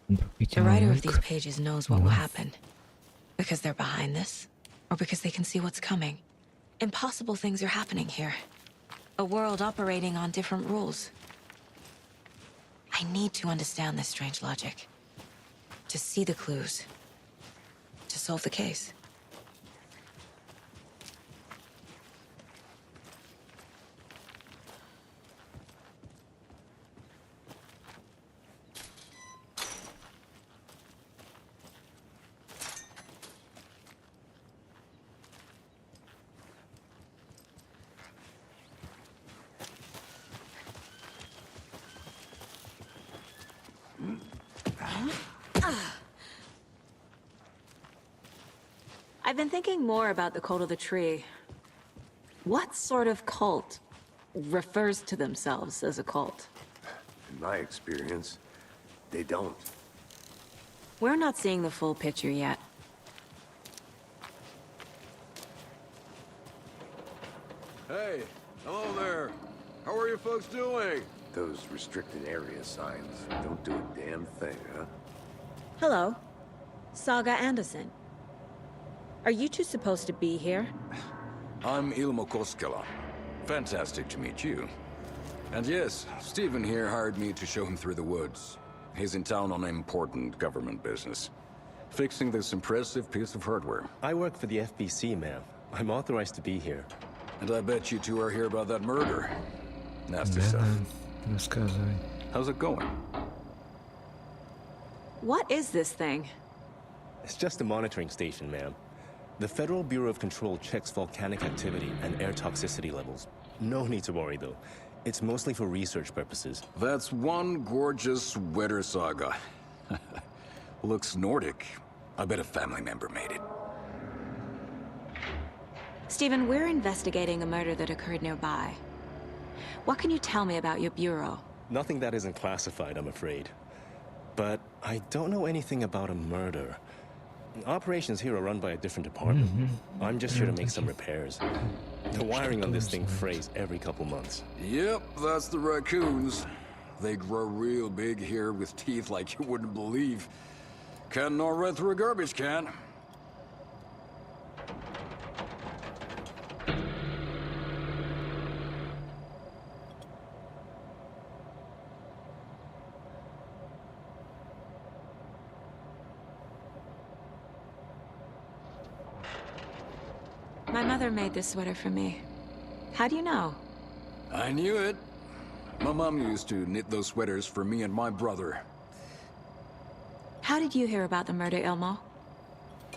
The writer of these pages knows what will happen. Because they're behind this, or because they can see what's coming. Impossible things are happening here. A world operating on different rules. I need to understand this strange logic. To see the clues. To solve the case. I've been thinking more about the cult of the tree. What sort of cult refers to themselves as a cult? In my experience, they don't. We're not seeing the full picture yet. Hey, hello there. How are you folks doing? Those restricted area signs don't do a damn thing, huh? Hello. Saga Anderson. Are you two supposed to be here? I'm Ilmo Koskela. Fantastic to meet you. And yes, Stephen here hired me to show him through the woods. He's in town on important government business. Fixing this impressive piece of hardware. I work for the FBC, ma'am. I'm authorized to be here. And I bet you two are here about that murder. Nasty stuff. Рассказывай. How's it going? What is this thing? It's just a monitoring station, ma'am. The Federal Bureau of Control checks volcanic activity and air toxicity levels. No need to worry, though. It's mostly for research purposes. That's one gorgeous weather saga. Looks Nordic. I bet a family member made it. Stephen, we're investigating a murder that occurred nearby. What can you tell me about your bureau? Nothing that isn't classified, I'm afraid. But I don't know anything about a murder. Operations here are run by a different department. I'm just here to make some repairs. The wiring on this thing frays every couple months. Yep, that's the raccoons. They grow real big here with teeth like you wouldn't believe. Can't gnaw right through a garbage can. My mother made this sweater for me. How do you know? I knew it. My mom used to knit those sweaters for me and my brother. How did you hear about the murder, Ilmo?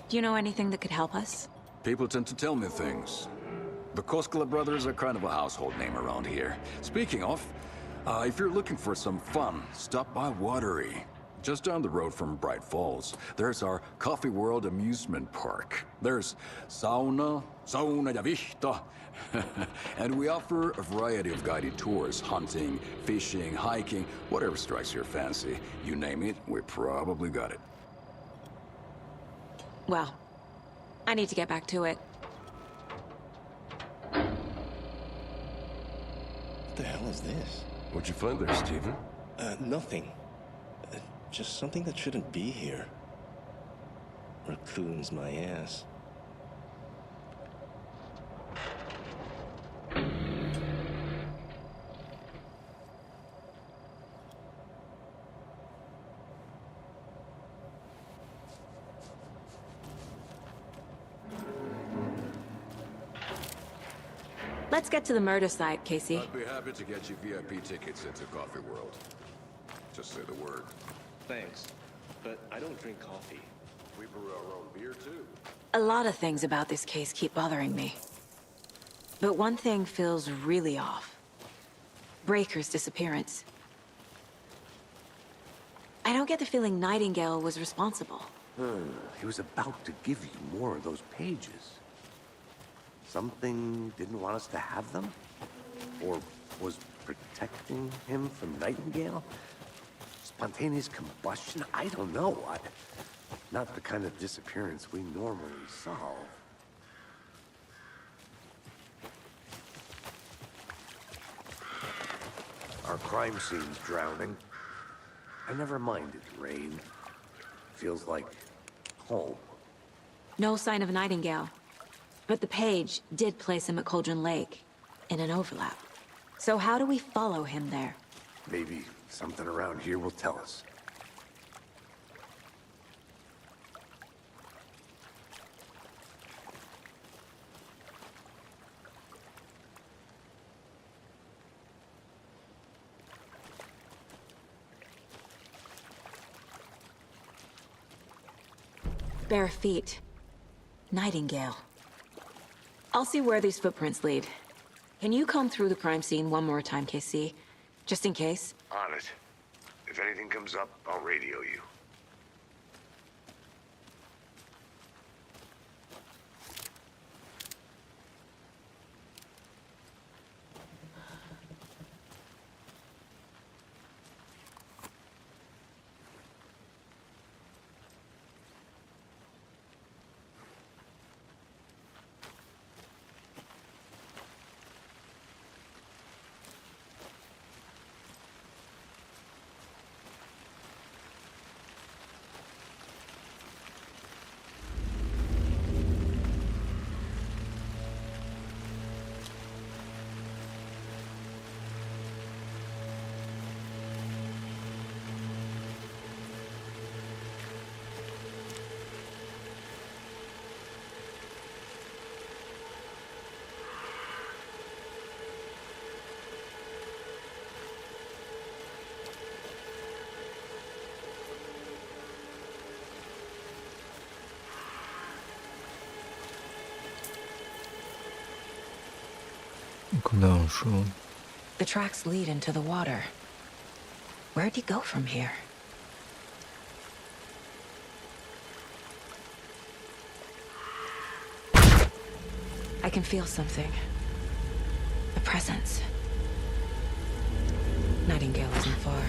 Do you know anything that could help us? People tend to tell me things. The Koskela brothers are kind of a household name around here. Speaking of, if you're looking for some fun, stop by Watery. Just down the road from Bright Falls, there's our Coffee World amusement park. There's sauna ja vihta. And we offer a variety of guided tours, hunting, fishing, hiking, whatever strikes your fancy. You name it, we probably got it. Well, I need to get back to it. What the hell is this? What'd you find there, Stephen? Nothing. Just something that shouldn't be here. Raccoons my ass. Let's get to the murder site, Casey. I'd be happy to get you VIP tickets into Coffee World. Just say the word. Thanks, but I don't drink coffee. We brew our own beer, too. A lot of things about this case keep bothering me. But one thing feels really off. Breaker's disappearance. I don't get the feeling Nightingale was responsible. He was about to give you more of those pages. Something didn't want us to have them? Or was protecting him from Nightingale? Spontaneous combustion? I don't know. Not the kind of disappearance we normally solve. Our crime scene's drowning. I never minded rain. feels like home. No sign of Nightingale. But the page did place him at Cauldron Lake, in an overlap. So how do we follow him there? Maybe something around here will tell us. Bare feet. Nightingale. I'll see where these footprints lead. Can you comb through the crime scene one more time, KC? Just in case? On it. If anything comes up, I'll radio you. The tracks lead into the water. Where'd he go from here? I can feel something. A presence. Nightingale isn't far.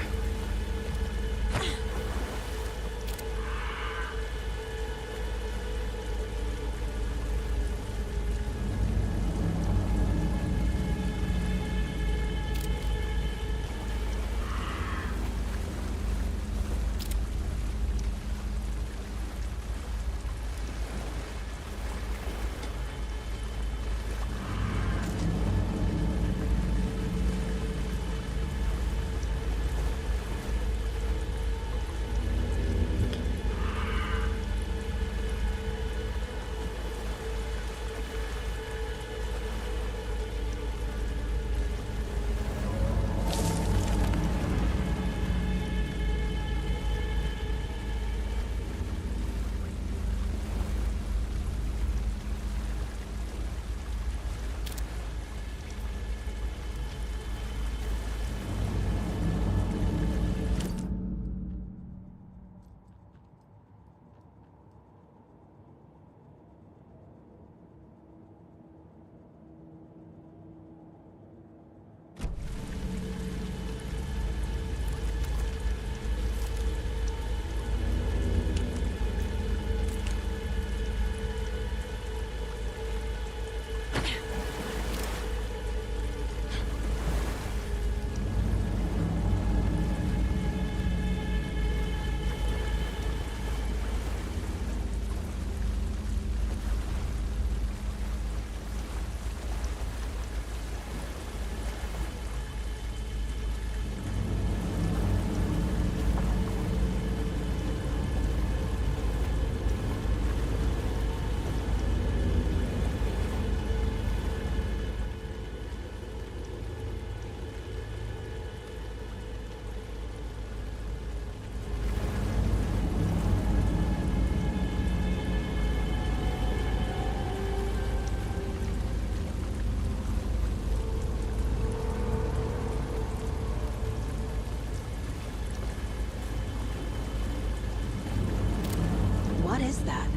What is that?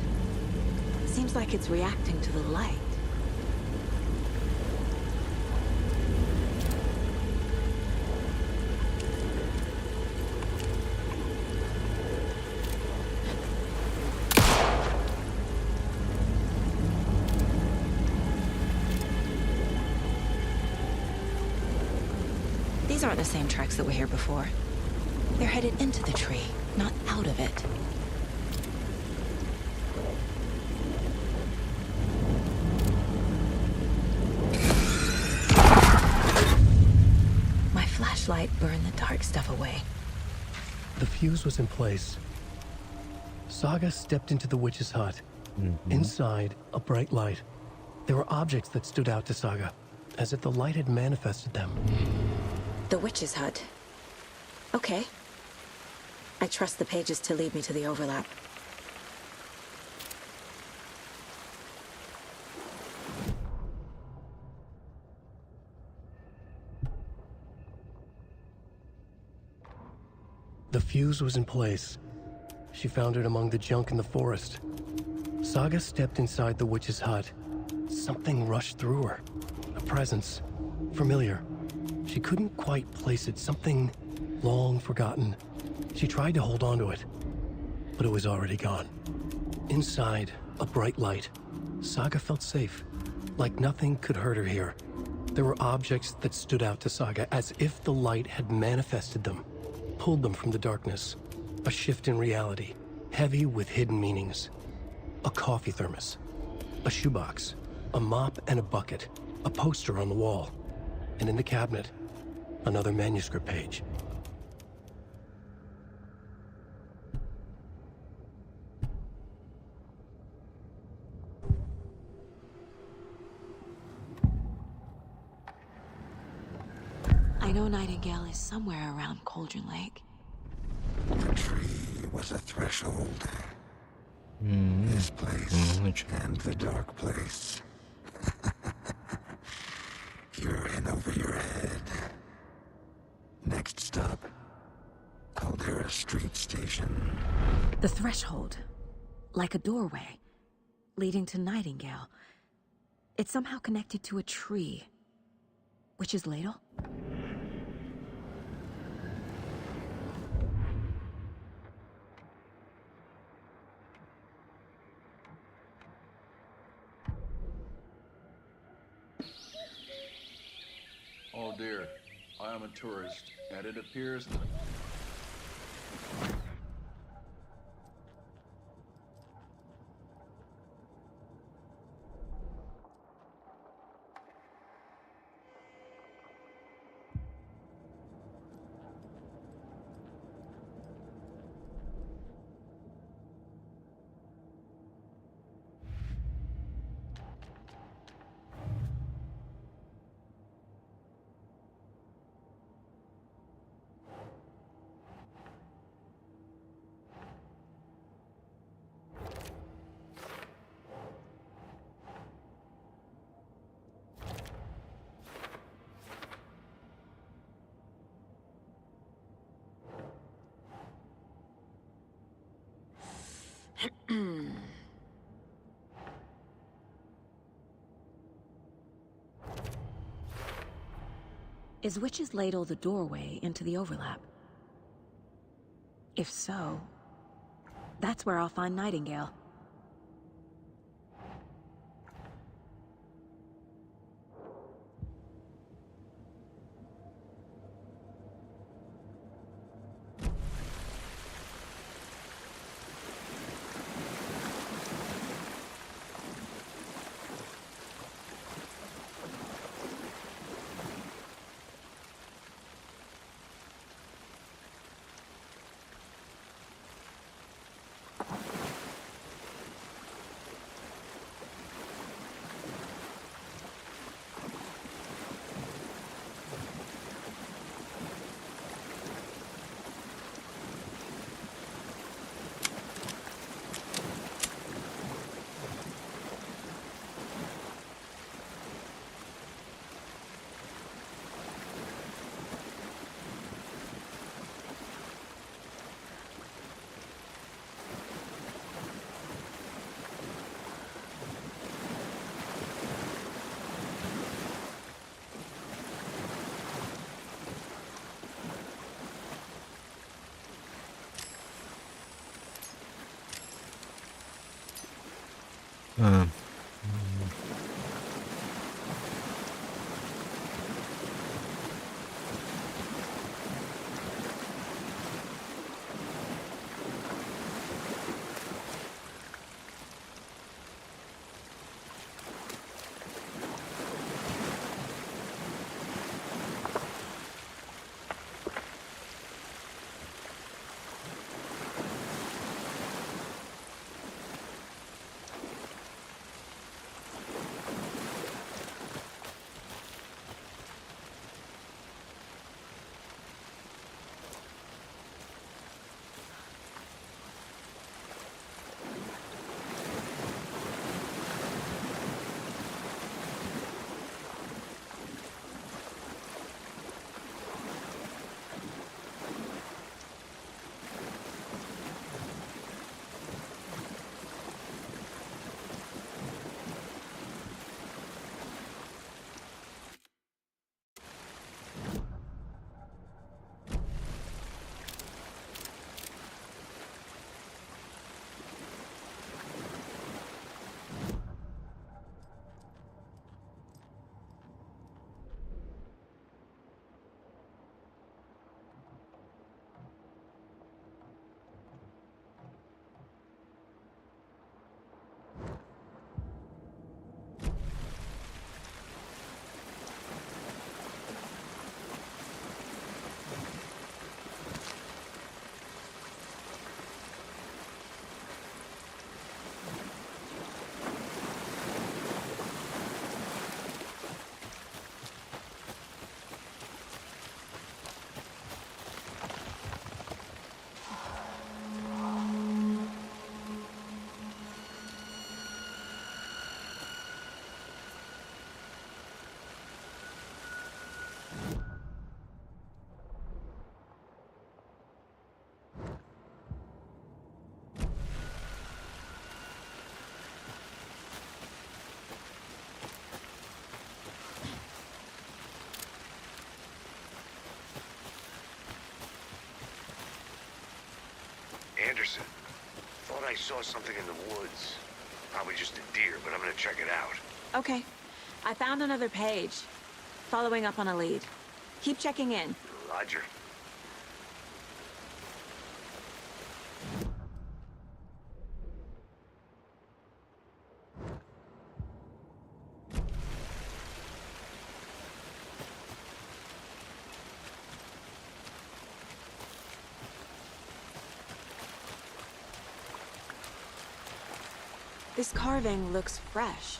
Seems like it's reacting to the light. These aren't the same tracks that were here before. They're headed into the tree, not out of it. flashlight burned the dark stuff away. The fuse was in place. Saga stepped into the witch's hut. Inside, a bright light. There were objects that stood out to Saga, as if the light had manifested them. The witch's hut. Okay. I trust the pages to lead me to the overlap. The fuse was in place. She found it among the junk in the forest. Saga stepped inside the witch's hut. Something rushed through her. A presence. Familiar. She couldn't quite place it. Something long forgotten. She tried to hold on to it, but it was already gone. Inside, a bright light. Saga felt safe. Like nothing could hurt her here. There were objects that stood out to Saga as if the light had manifested them. Pulled them from the darkness. A shift in reality, heavy with hidden meanings. A coffee thermos, a shoebox, a mop and a bucket, a poster on the wall, and in the cabinet, another manuscript page. I know Nightingale is somewhere around Cauldron Lake. The tree was a threshold. This place and the dark place. You're in over your head. Next stop, Caldera Street Station. The threshold. Like a doorway. Leading to Nightingale. It's somehow connected to a tree. Witch's ladle? Oh dear, I am a tourist, and it appears... Is Witch's ladle the doorway into the overlap? If so, that's where I'll find Nightingale. thought I saw something in the woods. Probably just a deer, but I'm gonna check it out. Okay. I found another page. Following up on a lead. Keep checking in. Roger. This carving looks fresh.